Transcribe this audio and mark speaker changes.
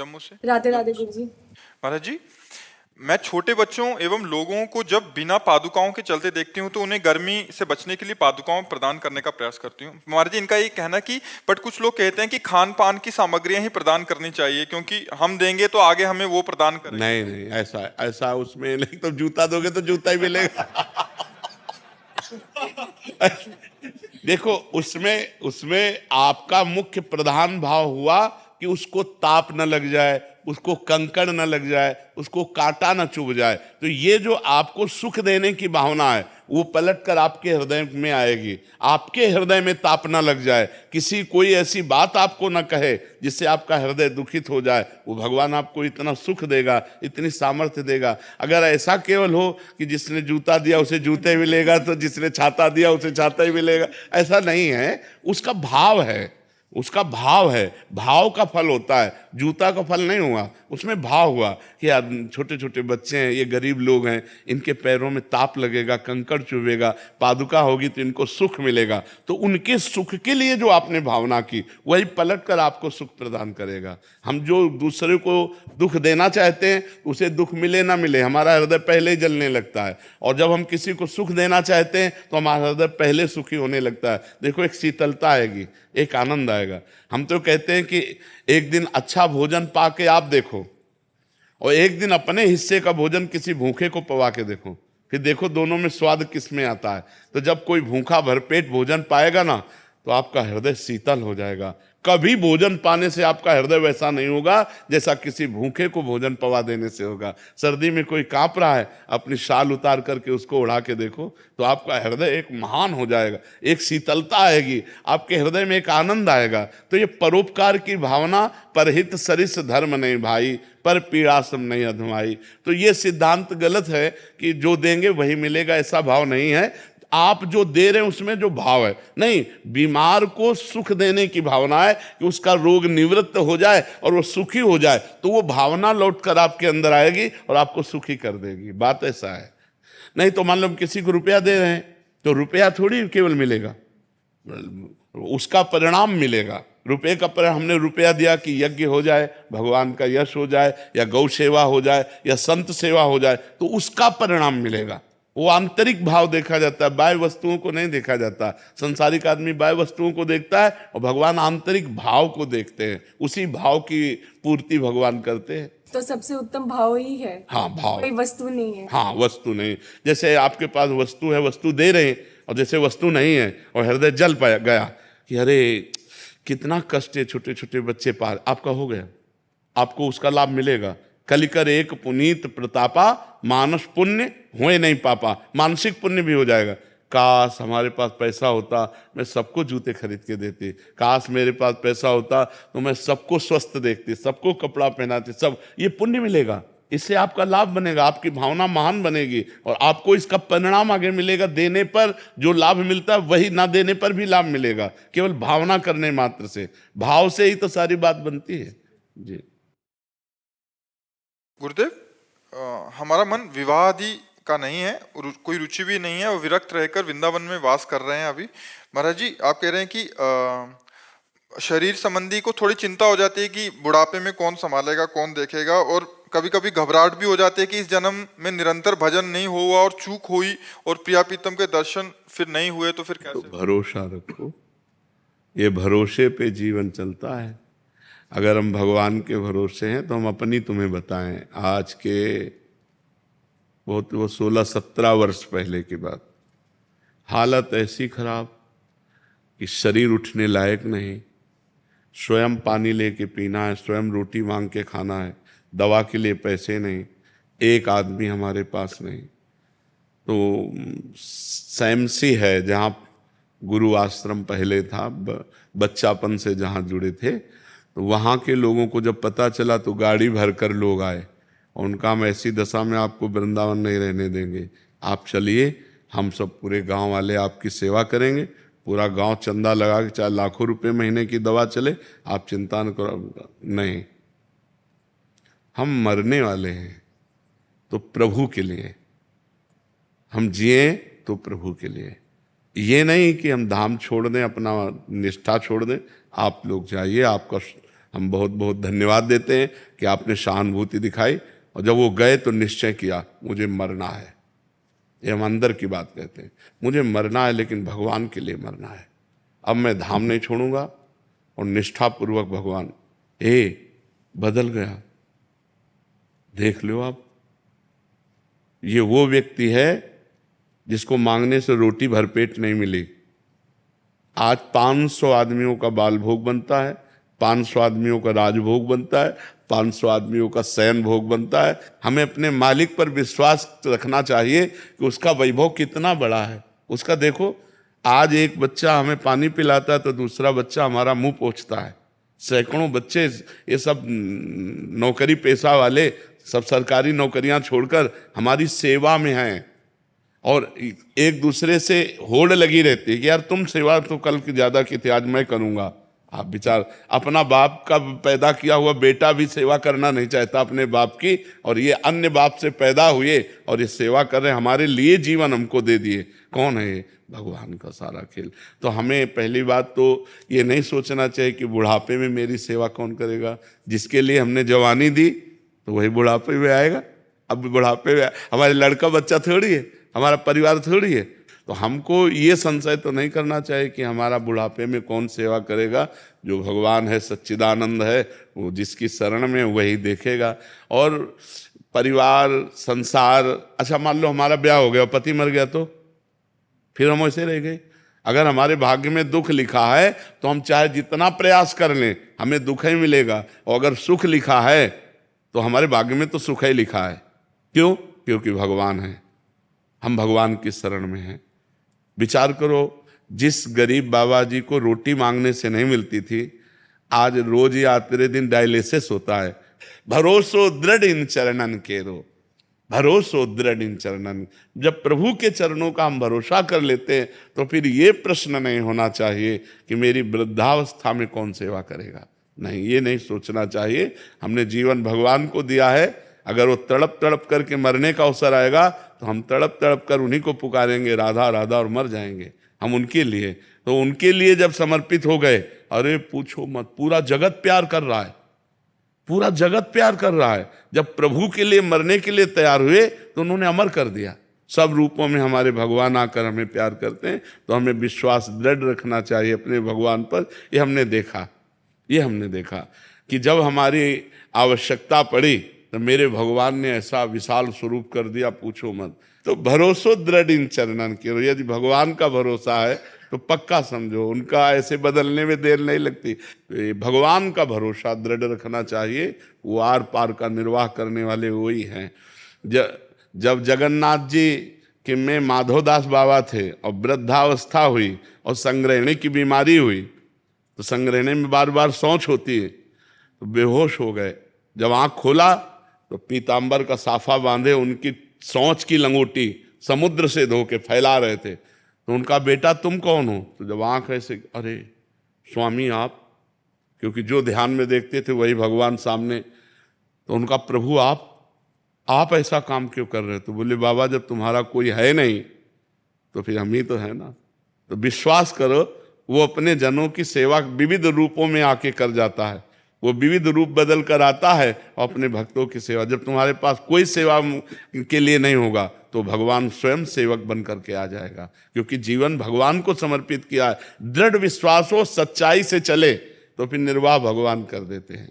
Speaker 1: जम्मू से।
Speaker 2: राधे राधे गुरु जी।
Speaker 1: महाराज जी, मैं छोटे बच्चों एवं लोगों को जब बिना पादुकाओं के चलते देखती हूँ तो उन्हें गर्मी से बचने के लिए पादुकाओं प्रदान करने का प्रयास करती हूँ। महाराज जी, इनका ये कहना कि बट कुछ लोग कहते हैं कि खान पान की सामग्रियां ही प्रदान करनी चाहिए, क्योंकि हम देंगे तो आगे हमें वो प्रदान करेंगे।
Speaker 3: नहीं नहीं, ऐसा ऐसा उसमें नहीं। तो जूता दोगे तो जूता ही मिलेगा। देखो, उसमें उसमें आपका मुख्य प्रधान भाव हुआ कि उसको ताप न लग जाए, उसको कंकड़ न लग जाए, उसको कांटा न चुभ जाए। तो ये जो आपको सुख देने की भावना है वो पलट कर आपके हृदय में आएगी। आपके हृदय में ताप न लग जाए, किसी कोई ऐसी बात आपको न कहे जिससे आपका हृदय दुखित हो जाए, वो भगवान आपको इतना सुख देगा, इतनी सामर्थ्य देगा। अगर ऐसा केवल हो कि जिसने जूता दिया उसे जूते मिलेगा, तो जिसने छाता दिया उसे छाता ही मिलेगा, ऐसा नहीं है। उसका भाव है, उसका भाव है, भाव का फल होता है, जूता का फल नहीं हुआ, उसमें भाव हुआ कि यार छोटे छोटे बच्चे हैं, ये गरीब लोग हैं, इनके पैरों में ताप लगेगा, कंकड़ चुभेगा, पादुका होगी तो इनको सुख मिलेगा। तो उनके सुख के लिए जो आपने भावना की वही पलट कर आपको सुख प्रदान करेगा। हम जो दूसरे को दुख देना चाहते हैं उसे दुख मिले ना मिले, हमारा हृदय पहले ही जलने लगता है, और जब हम किसी को सुख देना चाहते हैं तो हमारा हृदय पहले सुखी होने लगता है। देखो, एक शीतलता आएगी, एक आनंद आएगा। हम तो कहते हैं कि एक दिन अच्छा भोजन पाके आप देखो और एक दिन अपने हिस्से का भोजन किसी भूखे को पवा के देखो, फिर देखो दोनों में स्वाद किस में आता है। तो जब कोई भूखा भरपेट भोजन पाएगा ना तो आपका हृदय शीतल हो जाएगा। कभी भोजन पाने से आपका हृदय वैसा नहीं होगा जैसा किसी भूखे को भोजन पवा देने से होगा। सर्दी में कोई कांप रहा है, अपनी शाल उतार करके उसको उड़ा के देखो तो आपका हृदय एक महान हो जाएगा, एक शीतलता आएगी, आपके हृदय में एक आनंद आएगा। तो ये परोपकार की भावना, परहित सरिस धर्म नहीं भाई, पर पीड़ासम नहीं अधमाई। तो ये सिद्धांत गलत है कि जो देंगे वही मिलेगा, ऐसा भाव नहीं है। आप जो दे रहे हैं उसमें जो भाव है, नहीं, बीमार को सुख देने की भावना है कि उसका रोग निवृत्त हो जाए और वो सुखी हो जाए, तो वो भावना लौट कर आपके अंदर आएगी और आपको सुखी कर देगी। बात ऐसा है। नहीं तो मान लो किसी को रुपया दे रहे हैं तो रुपया थोड़ी केवल मिलेगा, उसका परिणाम मिलेगा। रुपये का परिणाम, हमने रुपया दिया कि यज्ञ हो जाए, भगवान का यश हो जाए, या गौ सेवा हो जाए, या संत सेवा हो जाए, तो उसका परिणाम मिलेगा। वो आंतरिक भाव देखा जाता है, बाह्य वस्तुओं को नहीं देखा जाता। संसारिक आदमी बाह्य वस्तुओं को देखता है और भगवान आंतरिक भाव को देखते हैं, उसी भाव की पूर्ति भगवान करते हैं।
Speaker 2: तो सबसे उत्तम भाव ही है।
Speaker 3: हाँ, भाव,
Speaker 2: कोई वस्तु नहीं है।
Speaker 3: हाँ, वस्तु नहीं। जैसे आपके पास वस्तु है, वस्तु दे रहे हैं, और जैसे वस्तु नहीं है और हृदय जल पाया गया कि अरे कितना कष्ट है, छोटे छोटे बच्चे पार, आपका हो गया, आपको उसका लाभ मिलेगा। कलिकर एक पुनीत प्रतापा, मानस पुण्य हुए नहीं पापा, मानसिक पुण्य भी हो जाएगा। काश हमारे पास पैसा होता, मैं सबको जूते खरीद के देती। काश मेरे पास पैसा होता तो मैं सबको स्वस्थ देखती, सबको कपड़ा पहनाती, सब। ये पुण्य मिलेगा, इससे आपका लाभ बनेगा, आपकी भावना महान बनेगी और आपको इसका परिणाम आगे मिलेगा। देने पर जो लाभ मिलता है वही ना देने पर भी लाभ मिलेगा, केवल भावना करने मात्र से। भाव से ही तो सारी बात बनती है जी।
Speaker 1: गुरुदेव, हमारा मन विवाह आदि का नहीं है, कोई रुचि भी नहीं है, और विरक्त रहकर वृंदावन में वास कर रहे हैं अभी। महाराज जी, आप कह रहे हैं कि शरीर संबंधी को थोड़ी चिंता हो जाती है कि बुढ़ापे में कौन संभालेगा, कौन देखेगा, और कभी कभी घबराहट भी हो जाती है कि इस जन्म में निरंतर भजन नहीं हुआ और चूक हुई और प्रिया प्रीतम के दर्शन फिर नहीं हुए तो फिर कैसे?
Speaker 3: तो भरोसा रखो, ये भरोसे पे जीवन चलता है। अगर हम भगवान के भरोसे हैं तो हम अपनी तुम्हें बताएं, आज के वो 16-17 वर्ष पहले की बात, हालत ऐसी खराब कि शरीर उठने लायक नहीं, स्वयं पानी लेके पीना है, स्वयं रोटी मांग के खाना है, दवा के लिए पैसे नहीं, एक आदमी हमारे पास नहीं। तो सैमसी है जहाँ गुरु आश्रम पहले था, बच्चापन से जहाँ जुड़े थे, तो वहाँ के लोगों को जब पता चला तो गाड़ी भर कर लोग आए और उनका हम ऐसी दशा में आपको वृंदावन नहीं रहने देंगे, आप चलिए, हम सब पूरे गांव वाले आपकी सेवा करेंगे, पूरा गांव चंदा लगा के, चाहे लाखों रुपए महीने की दवा चले, आप चिंता न करो। नहीं, हम मरने वाले हैं तो प्रभु के लिए, हम जिए तो प्रभु के लिए। ये नहीं कि हम धाम छोड़ दें, अपना निष्ठा छोड़ दें। आप लोग जाइए, आपका हम बहुत बहुत धन्यवाद देते हैं कि आपने सहानुभूति दिखाई, और जब वो गए तो निश्चय किया मुझे मरना है। ये हम अंदर की बात कहते हैं, मुझे मरना है लेकिन भगवान के लिए मरना है। अब मैं धाम नहीं छोड़ूंगा, और निष्ठापूर्वक भगवान बदल गया। देख लो आप, ये वो व्यक्ति है जिसको मांगने से रोटी भरपेट नहीं मिली। आज 500 आदमियों का बाल भोग बनता है, 500 आदमियों का राजभोग बनता है, 500 आदमियों का शयन भोग बनता है। हमें अपने मालिक पर विश्वास रखना चाहिए कि उसका वैभव कितना बड़ा है। उसका देखो, आज एक बच्चा हमें पानी पिलाता है तो दूसरा बच्चा हमारा मुंह पोंछता है। सैकड़ों बच्चे, ये सब नौकरी पेशा वाले, सब सरकारी नौकरियां छोड़कर हमारी सेवा में हैं, और एक दूसरे से होड़ लगी रहती है कि यार तुम सेवा तो कल की ज्यादा की थी, आज मैं करूंगा। आप विचार, अपना बाप का पैदा किया हुआ बेटा भी सेवा करना नहीं चाहता अपने बाप की, और ये अन्य बाप से पैदा हुए और ये सेवा कर रहे, हमारे लिए जीवन हमको दे दिए। कौन है ये? भगवान का सारा खेल। तो हमें पहली बात तो ये नहीं सोचना चाहिए कि बुढ़ापे में मेरी सेवा कौन करेगा। जिसके लिए हमने जवानी दी तो वही बुढ़ापे में आएगा। अब बुढ़ापे में हमारे लड़का बच्चा थोड़ी है, हमारा परिवार थोड़ी है। तो हमको ये संशय तो नहीं करना चाहिए कि हमारा बुढ़ापे में कौन सेवा करेगा। जो भगवान है, सच्चिदानंद है, वो जिसकी शरण में वही देखेगा। और परिवार, संसार, अच्छा मान लो हमारा ब्याह हो गया, पति मर गया, तो फिर हम वैसे रह गए। अगर हमारे भाग्य में दुख लिखा है तो हम चाहे जितना प्रयास कर लें हमें दुख ही मिलेगा, और अगर सुख लिखा है तो हमारे भाग्य में तो सुख ही लिखा है। क्यों? क्योंकि भगवान है, हम भगवान की शरण में हैं। विचार करो, जिस गरीब बाबा जी को रोटी मांगने से नहीं मिलती थी, आज रोज या तेरे दिन डायलिसिस होता है। भरोसो दृढ़ इन चरणन केरो, भरोसो दृढ़ इन चरणन। जब प्रभु के चरणों का हम भरोसा कर लेते हैं तो फिर ये प्रश्न नहीं होना चाहिए कि मेरी वृद्धावस्था में कौन सेवा करेगा। नहीं, ये नहीं सोचना चाहिए। हमने जीवन भगवान को दिया है, अगर वो तड़प तड़प करके मरने का अवसर आएगा तो हम तड़प तड़प कर उन्हीं को पुकारेंगे, राधा राधा, और मर जाएंगे हम उनके लिए। तो उनके लिए जब समर्पित हो गए, अरे पूछो मत, पूरा जगत प्यार कर रहा है, पूरा जगत प्यार कर रहा है। जब प्रभु के लिए मरने के लिए तैयार हुए तो उन्होंने अमर कर दिया। सब रूपों में हमारे भगवान आकर हमें प्यार करते हैं, तो हमें विश्वास दृढ़ रखना चाहिए अपने भगवान पर। ये हमने देखा कि जब हमारी आवश्यकता पड़ी तो मेरे भगवान ने ऐसा विशाल स्वरूप कर दिया, पूछो मत। तो भरोसो दृढ़ इन चरणन के, यदि भगवान का भरोसा है तो पक्का समझो उनका ऐसे बदलने में देर नहीं लगती। तो भगवान का भरोसा दृढ़ रखना चाहिए, वो आर पार का निर्वाह करने वाले वही हैं। जब जगन्नाथ जी के में माधवदास बाबा थे और वृद्धावस्था हुई और संग्रहणी की बीमारी हुई, तो संग्रहणी में बार बार सोच होती है, तो बेहोश हो गए। जब आँख खोला तो पीतांबर का साफा बांधे उनकी सोच की लंगोटी समुद्र से धो के फैला रहे थे। तो उनका बेटा तुम कौन हो? तो जब आंख ऐसे, अरे स्वामी आप, क्योंकि जो ध्यान में देखते थे वही भगवान सामने। तो उनका प्रभु आप ऐसा काम क्यों कर रहे हो? तो बोले बाबा जब तुम्हारा कोई है नहीं तो फिर हम ही तो है ना। तो विश्वास करो, वो अपने जनों की सेवा विविध रूपों में आके कर जाता है। वो विविध रूप बदल कर आता है और अपने भक्तों की सेवा। जब तुम्हारे पास कोई सेवा के लिए नहीं होगा तो भगवान स्वयं सेवक बन करके आ जाएगा, क्योंकि जीवन भगवान को समर्पित किया है। दृढ़ विश्वास हो, सच्चाई से चले तो फिर निर्वाह भगवान कर देते हैं।